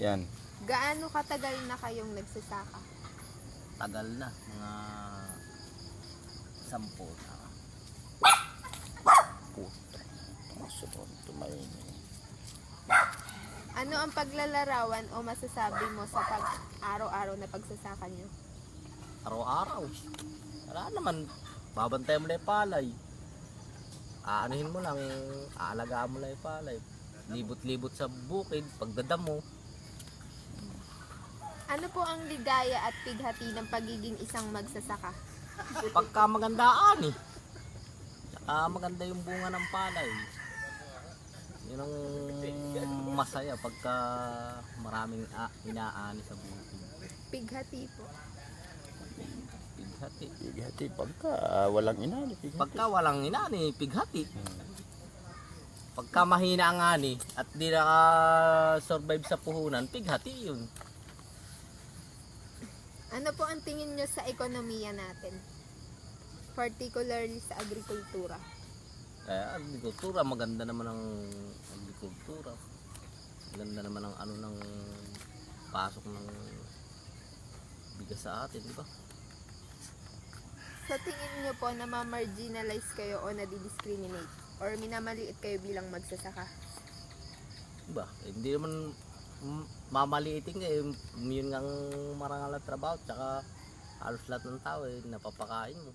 Yan. Gaano katagal na kayong nagsasaka? Tagal na, mga 10 na. Puta. Masunod. Tumayin. Ano ang paglalarawan o masasabi mo sa pag-araw-araw na pagsasaka nyo? Araw-araw. Wala naman, babantay mo lang yung palay. Aanuhin mo lang, aalagaan mo lang yung palay. Libot-libot sa bukid, pagdadamo. Ano po ang ligaya at pighati ng pagiging isang magsasaka? Pagka magandaan eh. Saka maganda yung bunga ng palay. Yun ang masaya pagka maraming inaani sa bukid. Pighati po. Pighati. Pighati pagka walang inani. Pighati. Pagka walang inani, pighati. Pagka mahina ang ani at di naka-survive sa puhunan, pighati yun. Ano po ang tingin nyo sa ekonomiya natin? Particularly sa agrikultura. Agrikultura, maganda naman ang agrikultura. Maganda naman ang ano ng pasok ng bigas sa atin, di ba? Sa tingin nyo po, namamarginalize kayo o nadidiscriminate? Or minamaliit kayo bilang magsasaka? Diba? Hindi naman mamaliitin kayo. Yun ang marangal na trabaho. Tsaka halos lahat ng tao napapakain mo.